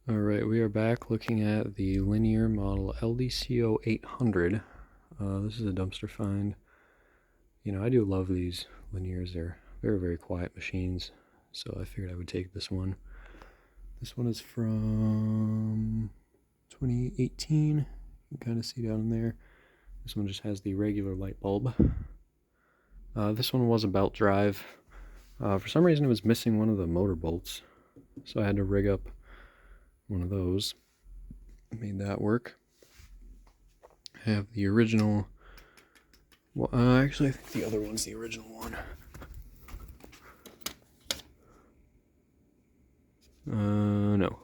Alright, we are back looking at the linear model LDCO800. This is a dumpster find. You know, I do love these linears. They're very, very quiet machines, so I figured I would take this one. This one is from 2018. You can kind of see down there. This one just has the regular light bulb. This one was a belt drive. For some reason it was missing one of the motor bolts, so I had to rig up one of those. Made that work. I have the original. Well, actually, I think the other one's the original one. No,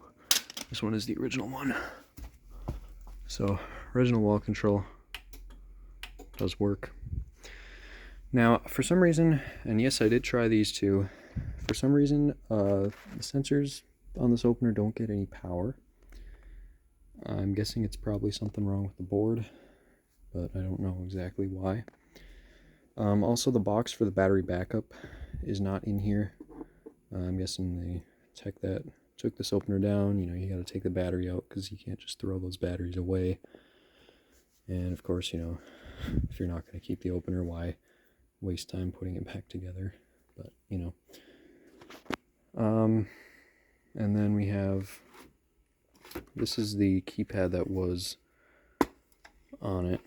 this one is the original one. So, original wall control does work. Now, for some reason, and yes, I did try these too. For some reason, the sensors on this opener don't get any power. I'm guessing it's probably something wrong with the board, but I don't know exactly why. Also, the box for the battery backup is not in here. I'm guessing the tech that took this opener down, you know, you got to take the battery out because you can't just throw those batteries away. And of course, you know, if you're not going to keep the opener, why waste time putting it back together? But, you know. And then we have, this is the keypad that was on it.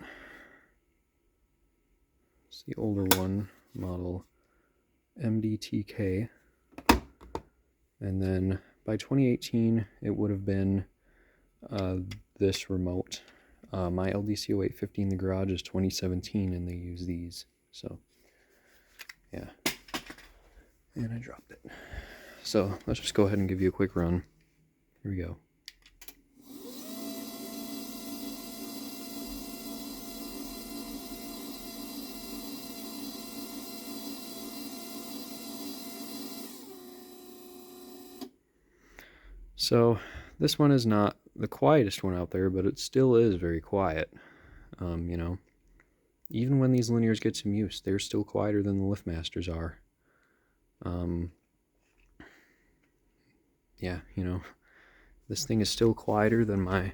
It's the older one, model MDTK. And then by 2018, it would have been this remote. My LDCO850 in the garage is 2017, and they use these. So, yeah. And I dropped it. So, let's just go ahead and give you a quick run. Here we go. So, this one is not the quietest one out there, but it still is very quiet. You know, even when these linears get some use, they're still quieter than the LiftMasters are. Yeah, you know, this thing is still quieter than my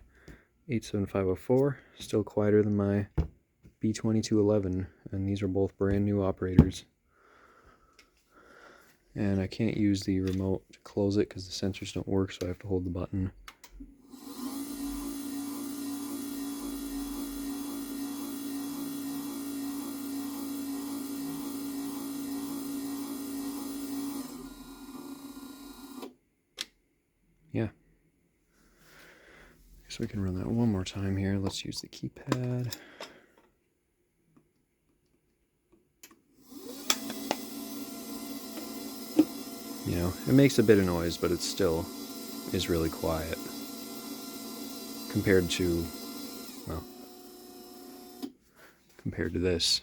87504, still quieter than my B2211, and these are both brand new operators. And I can't use the remote to close it because the sensors don't work, so I have to hold the button. Yeah. So we can run that one more time here. Let's use the keypad. You know, it makes a bit of noise, but it still is really quiet compared to, well, compared to this.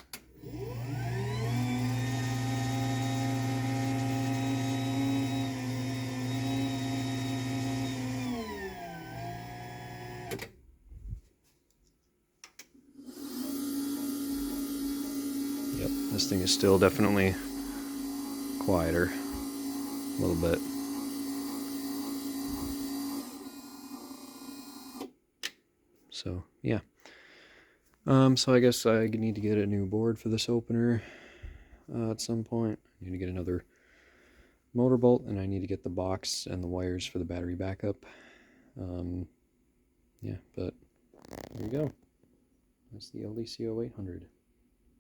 Yep, this thing is still definitely quieter a little bit. So, yeah. So I guess I need to get a new board for this opener at some point. I need to get another motor bolt, and I need to get the box and the wires for the battery backup. Yeah, but there you go. That's the LDCO800.